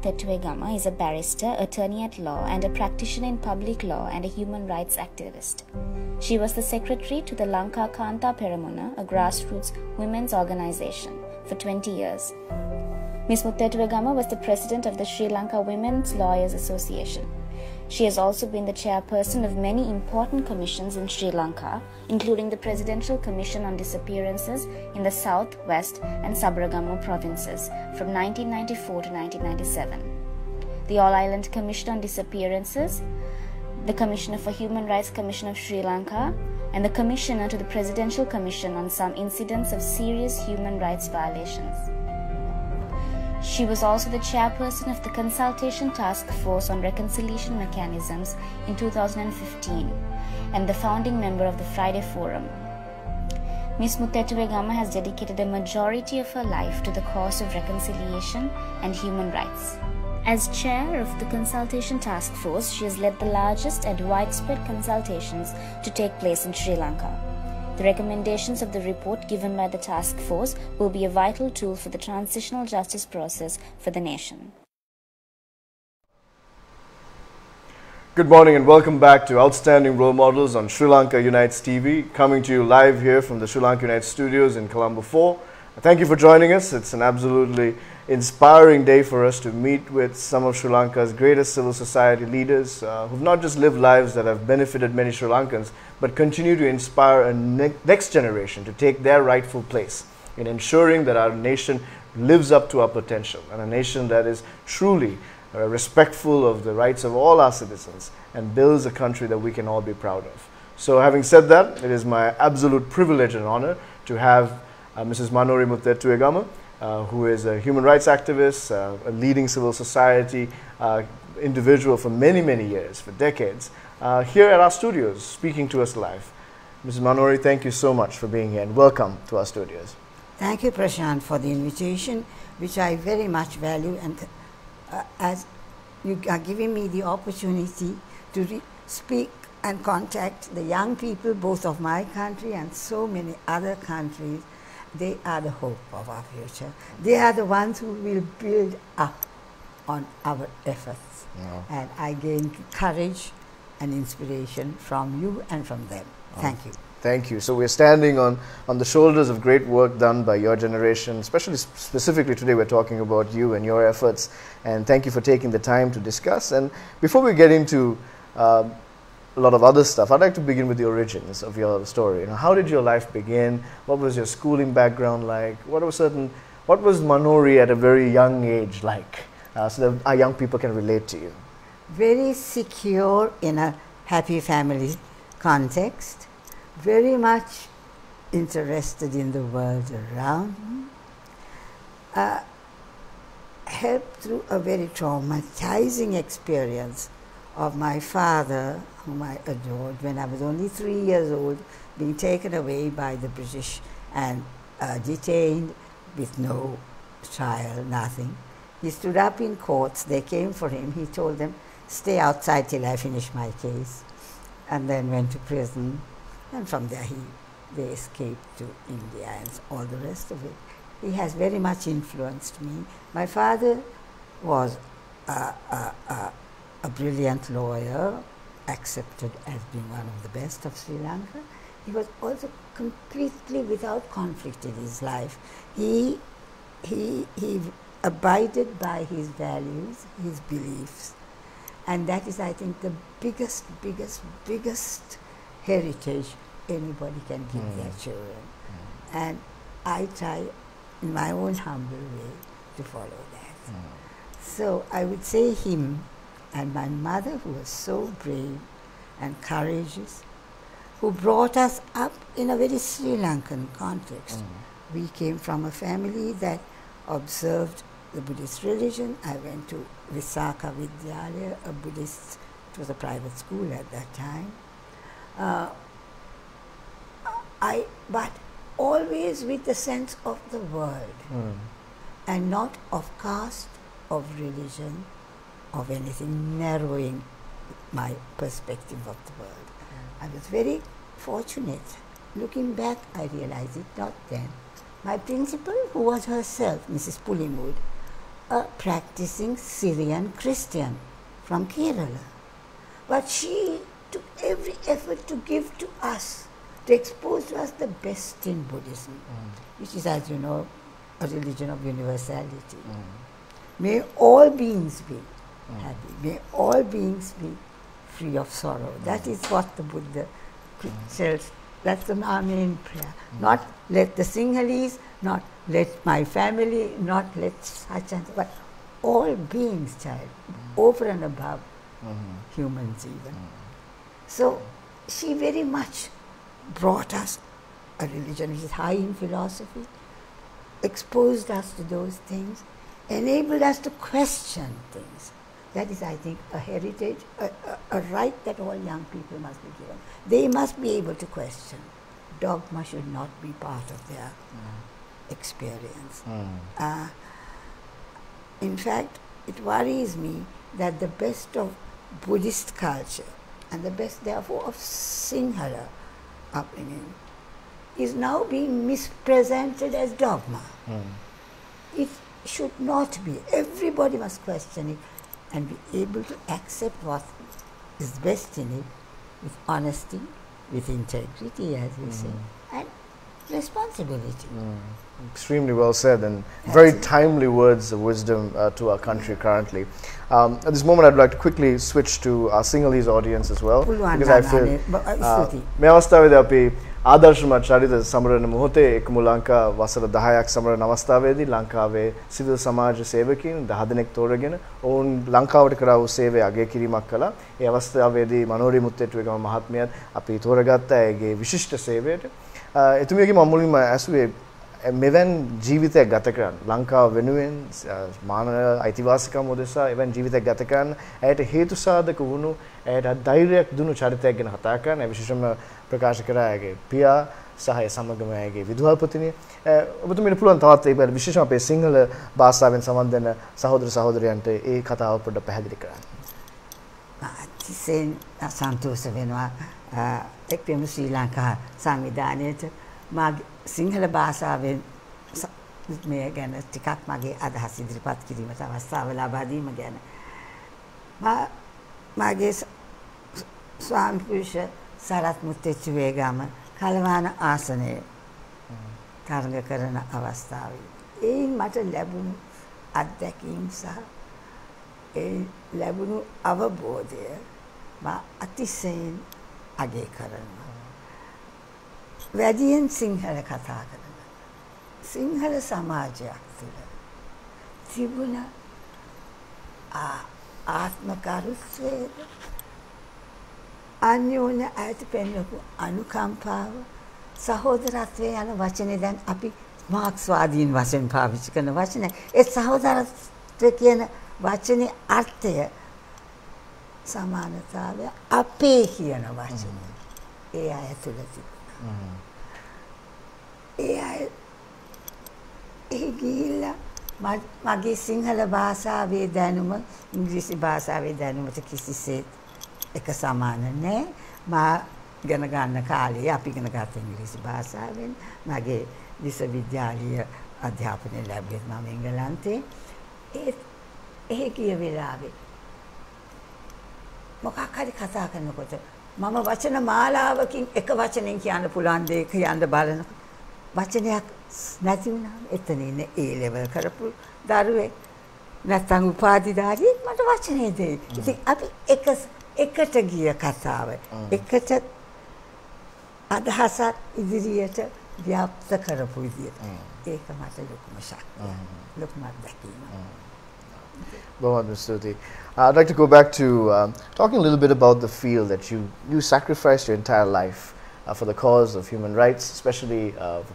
Muttetuwegama is a barrister, attorney at law, and a practitioner in public law and a human rights activist. She was the secretary to the Lanka Kanta Peramuna, a grassroots women's organization, for 20 years. Ms. Muttetuwegama was the president of the Sri Lanka Women's Lawyers Association. She has also been the chairperson of many important commissions in Sri Lanka, including the Presidential Commission on Disappearances in the South, West and Sabaragamu provinces from 1994 to 1997, the All-Island Commission on Disappearances, the Commissioner for Human Rights Commission of Sri Lanka, and the Commissioner to the Presidential Commission on some incidents of serious human rights violations. She was also the chairperson of the Consultation Task Force on Reconciliation Mechanisms in 2015 and the founding member of the Friday Forum. Ms. Muttetuwegama has dedicated a majority of her life to the cause of reconciliation and human rights. As chair of the Consultation Task Force, she has led the largest and widespread consultations to take place in Sri Lanka. The recommendations of the report given by the task force will be a vital tool for the transitional justice process for the nation. Good morning and welcome back to Outstanding Role Models on Sri Lanka Unites TV, coming to you live here from the Sri Lanka Unites studios in Colombo 4. Thank you for joining us. It's an absolutely inspiring day for us to meet with some of Sri Lanka's greatest civil society leaders who've not just lived lives that have benefited many Sri Lankans, but continue to inspire a next generation to take their rightful place in ensuring that our nation lives up to our potential, and a nation that is truly respectful of the rights of all our citizens and builds a country that we can all be proud of. So having said that, it is my absolute privilege and honor to have Mrs. Manouri Muttetuwegama, who is a human rights activist, a leading civil society individual for many, many years, for decades, here at our studios, speaking to us live. Mrs. Manouri, thank you so much for being here and welcome to our studios. Thank you, Prashant, for the invitation, which I very much value, and as you are giving me the opportunity to speak and contact the young people, both of my country and so many other countries. They are the hope of our future. They are the ones who will build up on our efforts. Yeah. And I gain courage and inspiration from you and from them. Thank you. Thank you. So we're standing on the shoulders of great work done by your generation, especially specifically today we're talking about you and your efforts. And thank you for taking the time to discuss. And before we get into a lot of other stuff, I'd like to begin with the origins of your story. You know, how did your life begin? What was your schooling background like? What was Manouri at a very young age like? So that our young people can relate to you. Very secure in a happy family context. Very much interested in the world around me. Helped through a very traumatizing experience of my father, whom I adored, when I was only 3 years old, being taken away by the British and detained with no trial, nothing. He stood up in courts, they came for him, he told them, stay outside till I finish my case, and then went to prison, and from there they escaped to India and all the rest of it. He has very much influenced me. My father was a brilliant lawyer, accepted as being one of the best of Sri Lanka. He was also completely without conflict in his life. He abided by his values, his beliefs, and that is, I think, the biggest heritage anybody can give their children. And I try, in my own humble way, to follow that. So I would say him, and my mother, who was so brave and courageous, who brought us up in a very Sri Lankan context. We came from a family that observed the Buddhist religion. I went to Visakha Vidyalaya, a Buddhist, it was a private school at that time. But always with the sense of the world, and not of caste, of religion, of anything narrowing my perspective of the world. I was very fortunate. Looking back, I realized it not then. My principal, who was herself, Mrs. Pulimud, a practicing Syrian Christian from Kerala. But she took every effort to give to us, to expose to us the best in Buddhism, which is, as you know, a religion of universality. May all beings be happy. May all beings be free of sorrow. That is what the Buddha tells. That's our main prayer. Not let the Sinhalese, not let my family, not let such and such, but all beings, child, over and above humans even. So she very much brought us a religion which is high in philosophy, exposed us to those things, enabled us to question things. That is, I think, a heritage, a right that all young people must be given. They must be able to question. Dogma should not be part of their experience. In fact, it worries me that the best of Buddhist culture and the best, therefore, of Sinhala upbringing is now being mispresented as dogma. It should not be. Everybody must question it and be able to accept what is best in it with honesty, with integrity, as we say, and responsibility. Extremely well said, and very timely words of wisdom to our country currently. At this moment, I'd like to quickly switch to our Sinhalese audience as well, because I feel මේ අවස්ථාවේදී අපි ආදර්ශමත් චරිත සමරන මොහොතේ එක්ම ලංකා වසර 10ක් සමරන අවස්ථාවේදී ලංකාවේ civil සමාජ සේවකයන් 10 දෙනෙක් තෝරගෙන ඔවුන් ලංකාවට කරා වූ සේවය අගය කිරීමක් කළා. ඒ අවස්ථාවේදී මනෝරි මුත්තේටුවේගම මහත්මියත් අපි තෝරගත්තා ඒගේ විශිෂ්ට සේවයට. එතුමියගේ මම මුලින්ම ඇසුවේ මෙවන් ජීවිතයක් ගත කරන්න ලංකාව වෙනුවෙන් මානව අයිතිවාසිකම් උදෙසා එවන් ජීවිතයක් ගත කරන්න ඇයට හේතු සාධක වුණු ඇයට ධෛර්යයක් දුණු චරිතයක් ගැන කතා කරන්න විශේෂයෙන්ම ප්‍රකාශ කරා ඇගේ පියා සහ ඒ සමගම ඇගේ විදුහල්පතිනිය ඔබතුමීට පුළුවන් තවත් ඒ විශේෂයෙන් අපේ සිංහල භාෂාවෙන් සම්බන්ධ වෙන සහෝදර සහෝදරයන්ට ඒ කතාව පොඩ්ඩක් පැහැදිලි කරන්න. අතිශයින් සන්තෝෂ වෙනවා එක්කම ශ්‍රී ලංකා සංවිධානයේට මාගේ සිංහල භාෂාවෙන් මේ ගැන ටිකක් මගේ අදහස් ඉදිරිපත් කිරීමට අවස්ථාව ලබා දීම ගැන මාගේ ස්වාමි පුරුෂ සරත් මුත්තේචුවේගම කලවාන ආසනයේ තරඟ කරන අවස්ථාවේ ඒන් මට ලැබුණු අත්දැකීම් සහ ඒ ලැබුණු අවබෝධය මා අතිශයින් අගය කරනවා. වැඩියෙන් සිංහල කතා කරන සිංහල සමාජයක් තුළ තිබුණ ආත්මකරුත්වයද අන්‍යෝන්‍ය ඇති පෙන්වපු අනුකම්පාව සහෝදරත්වය යන වචනේ දැන් අපි මාක්ස්වාදීන් වශයෙන් පාවිච්චි කරන වචන ඒ සහෝදරත්වය කියන වචනේ අර්ථය සමානතාවය අපේ කියන වචනේ ඒ අය තුළ තිබුණා. ඒ අය ගිහිල්ලා මගේ සිංහල භාෂාවේ දැනුම ඉංග්‍රීසි භාෂාවේ දැනුමට කිසිසේත් එක සමාන නැහැ. මා ඉගෙන ගන්න කාලේ අපි ඉගෙන ගත්ත ඉංග්‍රීසි භාෂාවෙන් මගේ විශ්වවිද්‍යාලීය අධ්‍යාපනය ලැබුවේ මම එංගලන්තේ. ඒ ගිය වෙලාවේ මොකක් හරි කතා කරනකොට මම වචන මාලාවකින් එක වචනෙන් කියන්න පුළුවන් දෙයක් කියන්න බලනකොට වචනයක් නැති වුණා. එතන ඉන්නේ ඒ ලෙවල් කරපු දරුවෙක් නැත්නම් උපාධිධාරියෙක් මට වචනේ දෙයි. ඉතින් අපි එකට ගිය කතාව එකට අදහසක් ඉදිරියට ව්‍යාප්ත කරපු විදියට ඒක මට ලොකුම ශක්තියක් ලොකුම අත්දැකීමක්. I'd like to go back to talking a little bit about the field that you sacrificed your entire life for the cause of human rights, especially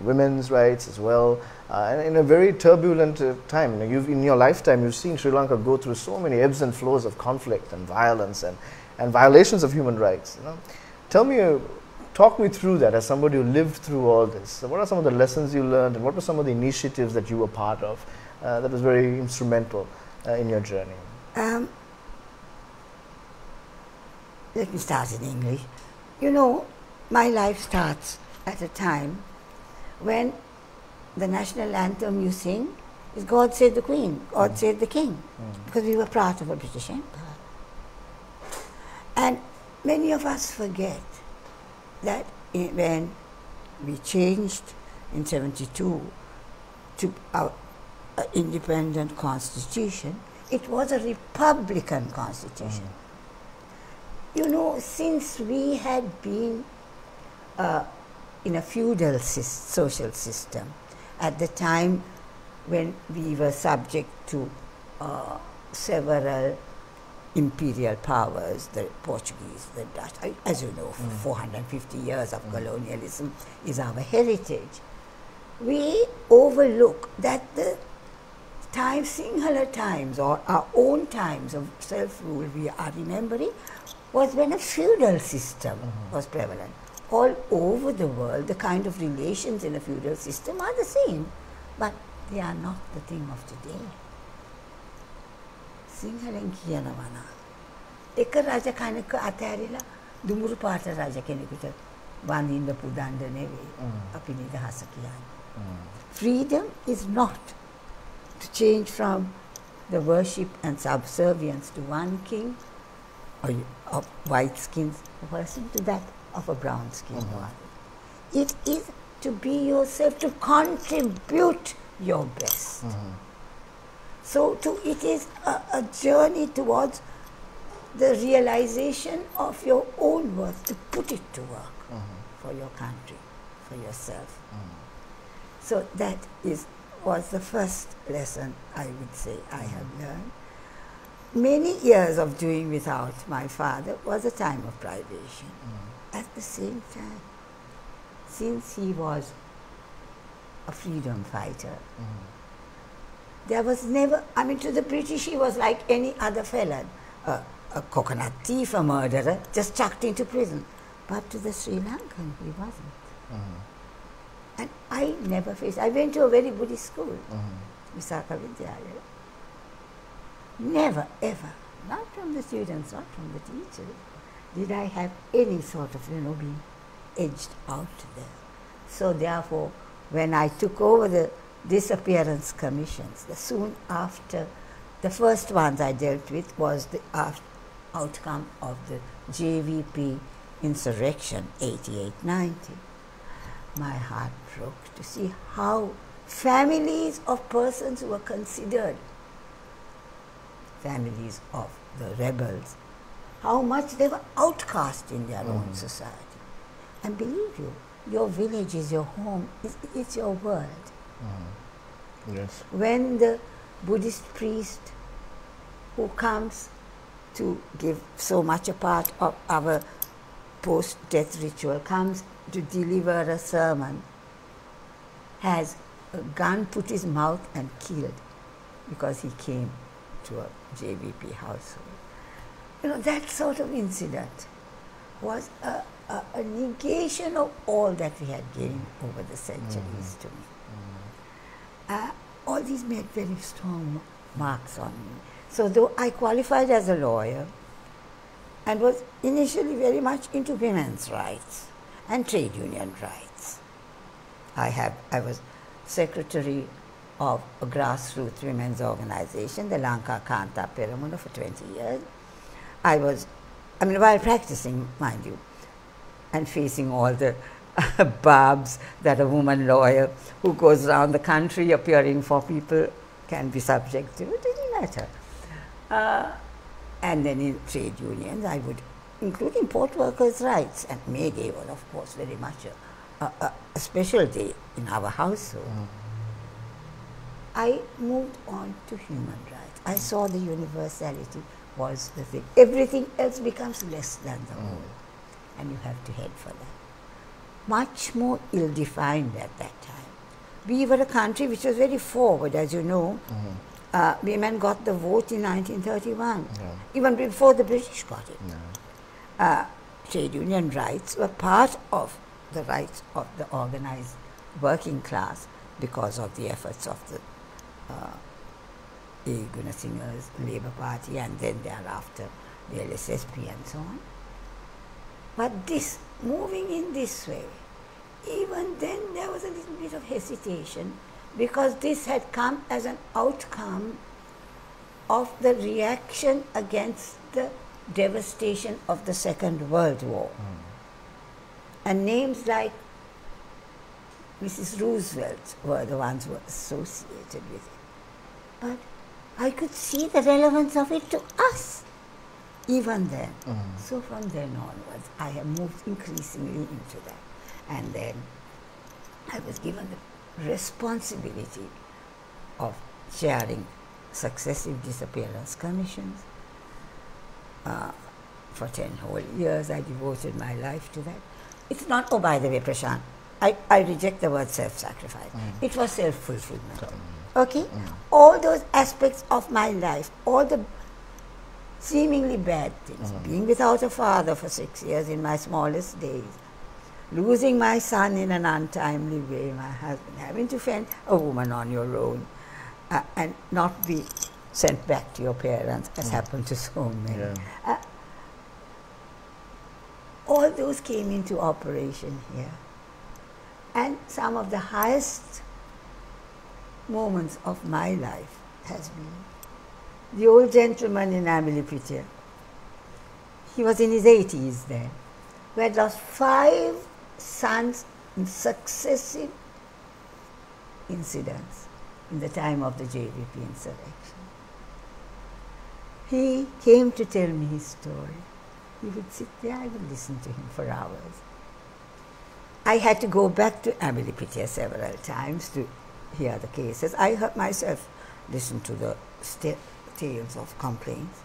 women's rights as well, and in a very turbulent time. In your lifetime, you've seen Sri Lanka go through so many ebbs and flows of conflict and violence and violations of human rights. Talk me through that as somebody who lived through all this. What are some of the lessons you learned, and what were some of the initiatives that you were part of that was very instrumental in your journey? Let me start in English. You know, my life starts at a time when the national anthem you sing is God Save the Queen, God Save the King, because we were part of a British Empire. And many of us forget that when we changed in 72 to our independent constitution, it was a republican constitution. You know, since we had been in a feudal social system at the time when we were subject to several imperial powers, the Portuguese, the Dutch, as you know, 450 years of colonialism is our heritage. We overlook that the Sinhala times, or our own times of self-rule we are remembering, was when a feudal system was prevalent. All over the world, the kind of relations in a feudal system are the same, but they are not the thing of today. සිංහලෙන් කියනවා නම් එක රජ කණක අතහැරිලා දුමුරු පාට රජ කෙනෙකුට වඳින්න පුදන්න නෙවෙයි අපි නිදහස කියන්නේ. Freedom is not to change from the worship and subservience to one king or of white skinned person to that of a brown skinned one. It is to be yourself, to contribute your best. So it is a journey towards the realization of your own worth, to put it to work for your country, for yourself. So that was the first lesson I would say I have learned. Many years of doing without my father was a time of privation. At the same time, since he was a freedom fighter, there was never, I mean, to the British he was like any other felon, a coconut thief, a murderer, just chucked into prison. But to the Sri Lankan he wasn't. And I never faced, I went to a very Buddhist school, Visakha Vidyalaya. Never, ever, not from the students, not from the teachers, did I have any sort of, being edged out there. So therefore, when I took over the disappearance commissions, soon after, the first ones I dealt with was the outcome of the JVP insurrection, 88-90. My heart broke to see how families of persons who were considered families of the rebels, how much they were outcast in their own society. And believe you, your village is your home, it's your world. Yes. When the Buddhist priest who comes to give so much a part of our post-death ritual comes to deliver a sermon, has a gun put his mouth and killed because he came to a JVP household. That sort of incident was a negation of all that we had gained over the centuries to me. All these made very strong marks on me. So though I qualified as a lawyer and was initially very much into women's rights and trade union rights, I was secretary of a grassroots women's organization, the Lanka Kanta Peramuna, for 20 years. While practicing, mind you, and facing all the barbs that a woman lawyer who goes around the country appearing for people can be subject to, it didn't matter. And then in trade unions, I would, including port workers' rights, and May Day was, of course, very much a special day in our household. I moved on to human rights. I saw the universality was the thing. Everything else becomes less than the whole, and you have to head for that. Much more ill-defined at that time. We were a country which was very forward, as you know. Women got the vote in 1931, even before the British got it. Trade union rights were part of the rights of the organized working class because of the efforts of the Gunasinghe's Labour Party, and then thereafter the LSSP and so on. But this, moving in this way, even then there was a little bit of hesitation because this had come as an outcome of the reaction against the devastation of the Second World War. And names like Mrs. Roosevelt were the ones who were associated with it. But I could see the relevance of it to us even then. So from then onwards, I have moved increasingly into that. And then I was given the responsibility of chairing successive disappearance commissions. For 10 whole years, I devoted my life to that. It's not, oh, by the way, Prashant, I reject the word self-sacrifice. It was self-fulfillment. Okay? All those aspects of my life, all the seemingly bad things, being without a father for 6 years in my smallest days, losing my son in an untimely way, my husband, having to fend a woman on your own, and not be sent back to your parents, as happened to so many. Yeah. All those came into operation here. And some of the highest moments of my life has been the old gentleman in Amelipitia. He was in his 80s then, who had lost 5 sons in successive incidents in the time of the JVP insurrection. He came to tell me his story. He would sit there, I would listen to him for hours. I had to go back to Amelipitia several times to hear the cases. I heard myself listen to the tales of complaints.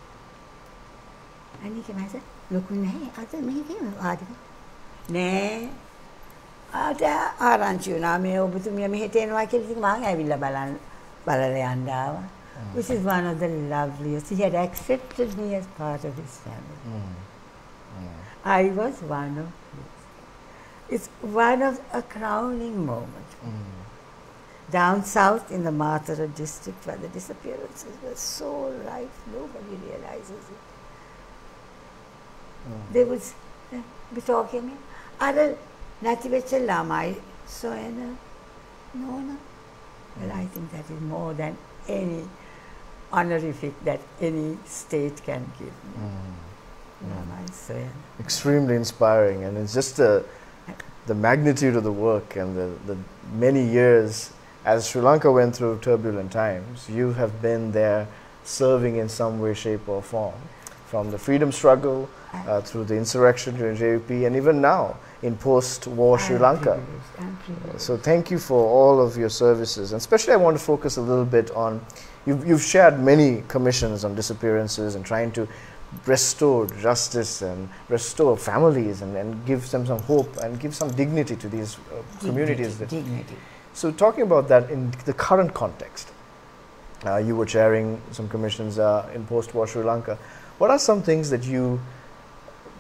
And he came and said, look, which is one of the loveliest. He had accepted me as part of his family. I was one of his. It's one of a crowning moment. Down south in the Muttetuwegama district, where the disappearances were so rife, nobody realizes it. They would be talking, "Ada nati vecha lamai soena nona." Well, I think that is more than any honorific that any state can give me. Lamai soena. Extremely inspiring, and it's just the magnitude of the work and the many years. As Sri Lanka went through turbulent times, you have been there serving in some way, shape or form, from the freedom struggle through the insurrection during JVP, and even now in post-war Sri Lanka. So thank you for all of your services, and especially I want to focus a little bit on, you've shared many commissions on disappearances and trying to restore justice and restore families and give them some hope and give some dignity to these communities. Dignity. So talking about that in the current context, you were chairing some commissions in post-war Sri Lanka. What are some things that you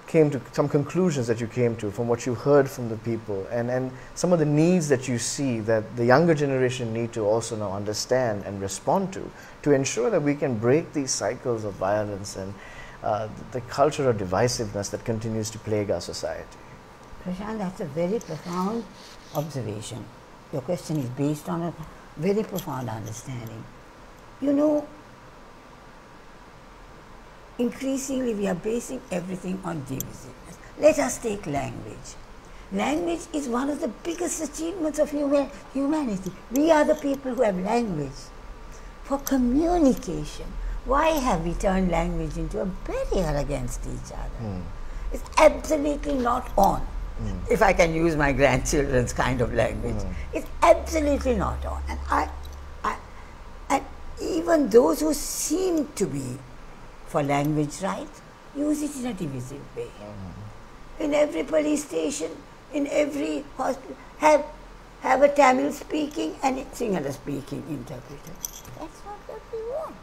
came to, some conclusions that you came to from what you heard from the people, and some of the needs that you see that the younger generation need to also now understand and respond to ensure that we can break these cycles of violence and the culture of divisiveness that continues to plague our society? Prashant, that's a very profound observation. Your question is based on a very profound understanding. You know, increasingly we are basing everything on divisiveness. Let us take language. Language is one of the biggest achievements of humanity. We are the people who have language for communication. Why have we turned language into a barrier against each other? It's absolutely not on. If I can use my grandchildren's kind of language, it's absolutely not on. And even those who seem to be for language rights use it in a divisive way. In every police station, in every hospital, have a Tamil speaking and a Sinhala speaking interpreter. That's not what we want.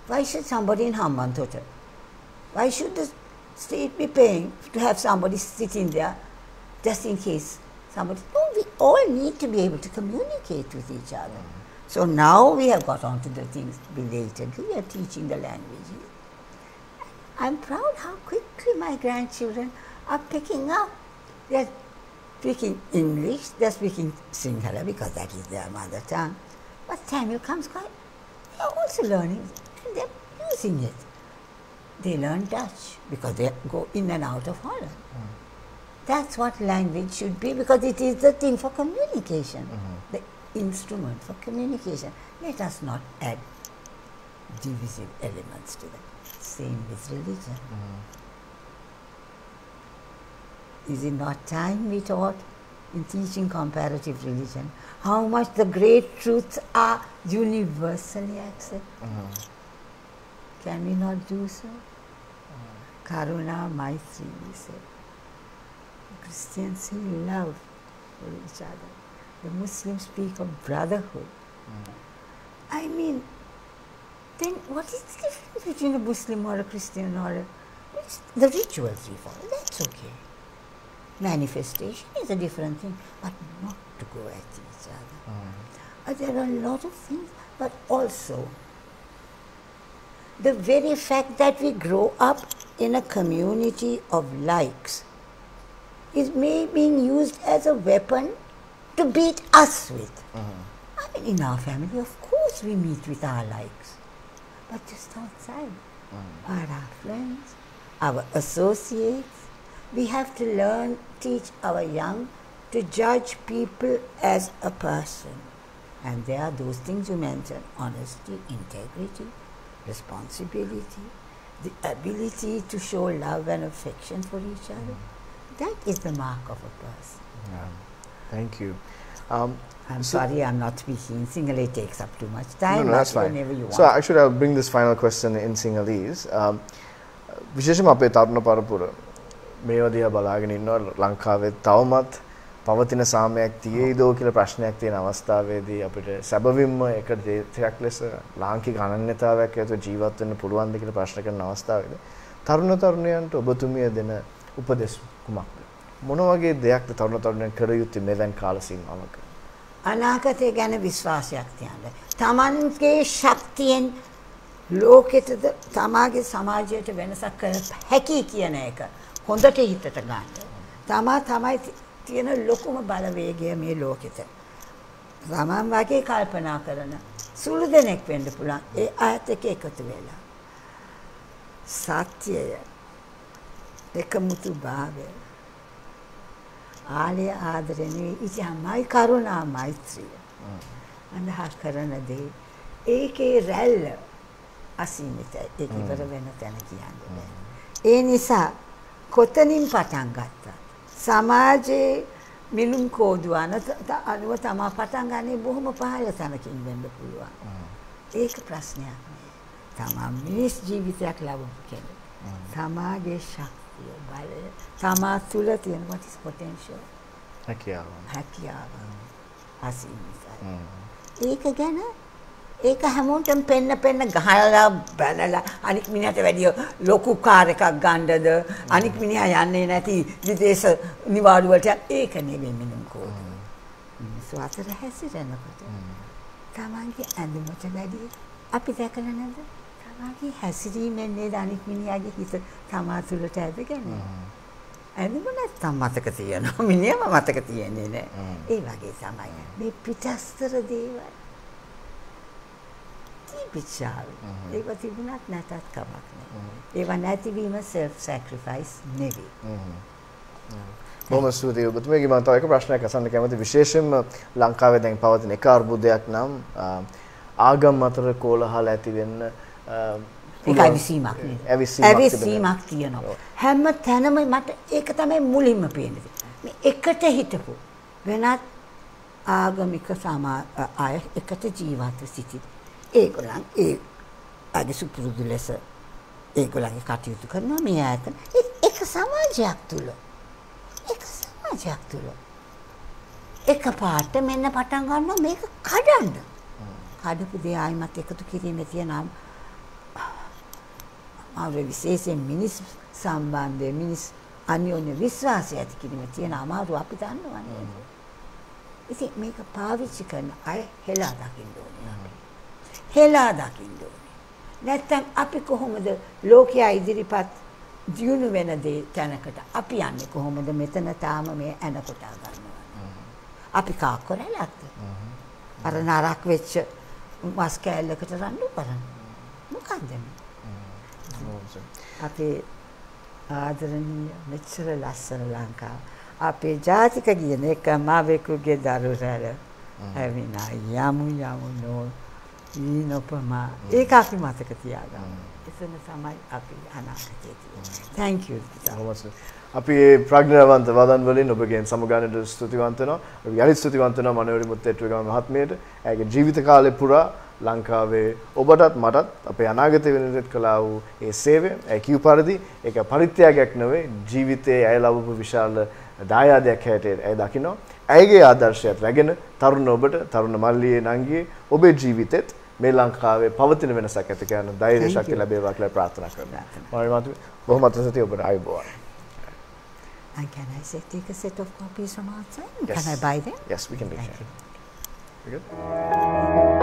Why should somebody in Hambantota? Why should the state be paying to have somebody sitting there just in case somebody... No, we all need to be able to communicate with each other. So now we have got on to the things belatedly. We are teaching the languages. I'm proud how quickly my grandchildren are picking up. They're speaking English, they're speaking Sinhala because that is their mother tongue. But Tamil comes quite, they're also learning and they're using it. They learn Dutch because they go in and out of Holland. That's what language should be because it is the thing for communication, the instrument for communication. Let us not add divisive elements to that. Same with religion. Is it not time we taught in teaching comparative religion how much the great truths are universally accepted? Can we not do so? Karuna, Maitri, we say. Christians say love for each other. The Muslims speak of brotherhood. I mean, then what is the difference between a Muslim or a Christian or the rituals we follow? That's okay. Manifestation is a different thing, but not to go at each other. There are a lot of things, but also the very fact that we grow up in a community of likes is being used as a weapon to beat us with. I mean, in our family, of course, we meet with our likes, but just outside are our friends, our associates. We have to learn, teach our young to judge people as a person. And there are those things you mentioned: honesty, integrity, responsibility, the ability to show love and affection for each other. That is the mark of a person. Thank you. I'm sorry, I'm not speaking Sinhala. It takes up too much time. No, that's fine. Whenever you want. So actually, I'll bring this final question in Sinhalese. විශේෂම අපේ තරුණ පරපුර මේවා දිහා බලාගෙන ඉන්නවා ලංකාවේ තවමත් පවතින සාමයක් තියෙයිදෝ කියලා ප්‍රශ්නයක් තියෙන අවස්ථාවේදී අපිට සැබවින්ම එක දෙයක් ලෙස ලාංකික අනන්‍යතාවයක් ඇතුව ජීවත් වෙන්න පුළුවන්ද කියලා ප්‍රශ්න කරන අවස්ථාවේදී තරුණ තරුණියන්ට ඔබතුමිය දෙන උපදෙස් කුමක්ද? මොන වගේ දෙයක්ද තරුණ තරුණියන් කර යුත්තේ මෙවන් කාල සීමාවක? අනාගතය ගැන විශ්වාසයක් තියන්න. තමන්ගේ ශක්තියෙන් ලෝකෙටද තමාගේ සමාජයට වෙනසක් කර හැකි කියන එක හොඳට හිතට ගන්න. තමයි තියෙන ලොකුම බලවේගය මේ ලෝකෙට. තමන් වගේ කල්පනා කරන සුළු දෙනෙක් වෙන්න පුළුවන්. ඒ අයත් එක්ක එකතු වෙලා සත්‍යය, එකමුතු භාවය, ආලය ආදරණීය ඉතිහාමයි කරුණා මෛත්‍රිය අඳහා කරන දේ ඒකේ රැල්ල අසීමිතයි. ඒක ඉවර වෙන තැන කියන්නේ නැහැ. ඒ නිසා කොතනින් පටන් ගත්තා සමාජයේ මිනුම් කෝදුව අනුව තමා පටන් ගන්නේ බොහොම පහළ තැනකින් වෙන්න පුළුවන්. ඒක ප්‍රශ්නයක් නෙවෙයි. තමා මිනිස් ජීවිතයක් ලබමු කෙනෙක්. තමාගේ ශක්තිය, බලය, තමා තුළ තියෙන what is potential. හැකියාව. අසීමිතයි. ඒක ගැන ඒක හැමෝටම පෙන්න ගහලා බැලලා අනික් මිනිහට වැඩිය ලොකු කාර් එකක් ගන්නද අනික් මිනිහා යන්නේ නැති විදේශ නිවාඩු වලට ඒක නෙමෙයි මිනුම් කෝද. මිනිස්සු අතර හැසිරෙනකොට තමන්ගේ ඇඳුමට වැඩිය අපි දැකලා නැද්ද? තමන්ගේ හැසිරීමෙන් නේද අනික් මිනිහාගේ හිත තමා තුළට ඇදගෙන. ඇඳුම නැත්තම් මතක තියෙනවා මිනිහම මතක තියෙන්නේ නැහැ. ඒ වගේ තමයි මේ පිටස්තර දේවල්. පිටාව. ඒක තිබුණත් නැතත් කමක් නැහැ. ඒව නැතිවීම self sacrifice නෙවෙයි. බොහොම ස්තුතියි ඔබතුමීගේ මම තව එක ප්‍රශ්නයක් අසන්න කැමතියි විශේෂයෙන්ම ලංකාවේ දැන් පවතින එක අර්බුදයක් නම් ආගම් අතර කෝලහල ඇති වෙන්න ඒක ඇවිසීමක් තියෙනවා. හැම තැනම මට ඒක තමයි මුලින්ම පේන්නේ. මේ එකට හිටපු වෙනත් ආගමික අය එකට ජීවත් සිටි ඒගොල්ලන් ඒ අද සුපුරුදු ලෙස ඒගොල්ලන්ගේ කටයුතු කරනවා මේ ආයතන එක සමාජයක් තුල එක පාට මෙන්න පටන් ගන්නවා මේක කඩන්න කඩපු දේ ආයිමත් එකතු කිරීමේ තියෙන විශේෂයෙන් මිනිස් සම්බන්ධය මිනිස් අන්‍යෝන්‍ය විශ්වාසය ඇති කිරීමේ තියෙන අමාරු අපි දන්නවා නේද? ඉතින් මේක පාවිච්චි කරන අය හෙලා දකින්න ඕනේ. හෙලා දකින්න ඕනේ. නැත්තම් අපි කොහොමද ලෝකයා ඉදිරිපත් දියුණු වෙන දේ තැනකට අපි යන්නේ කොහොමද මෙතන තාම මේ ඇන කොටා ගන්නවා. අපි කාක්කොරලක්ද? අර නරක් වෙච්ච මස් කෑල්ලකට රණ්ඩු කරන. මොකන්ද මේ? අපේ ආදරණීය මෙච්චර ලස්සන ලංකාව. අපේ ජාතික කියන එක මාවෙකුගේ දරුරැර ඇවිනා යමු නෝ ඊනොපමා ඒක අපි මතක තියාගමු. එතන තමයි අපි අනාගතයේ තියෙන්නේ. Thank you. අපි ප්‍රඥාවන්ත වදන් වලින් ඔබගෙන් සමගන්නට ස්තුතිවන්ත වෙනවා. අපි යලිත් ස්තුතිවන්ත වෙනවා මනෝරි මුත්තේට්ටුවේගම මහත්මියට. ඇයගේ ජීවිත කාලය පුරා ලංකාවේ ඔබටත් මටත් අපේ අනාගතය වෙනුවෙන් කළා වූ ඒ සේවය ඇය කිව් පරිදි ඒක පරිත්‍යාගයක් නෙවෙයි ජීවිතයේ ඇය ලැබපු විශාල දායාදයක් හැටියට ඇය දකිනවා. ඇයගේ ආදර්ශයත් රැගෙන තරුණ ඔබට තරුණ මල්ලියේ නංගියේ ඔබේ ජීවිතෙත් මේ ලංකාවේ පවතින වෙනසක් ඇති කරන ධෛර්ය ශක්තිය ලැබේවා කියලා ප්‍රාර්ථනා කරනවා. මම මාතු බොහොමත් සතුටුයි ඔබට ආයුබෝවන්. And can I take a set of copies from outside? Yes. Can I buy them? Yes, we can do that. Thank you. You good?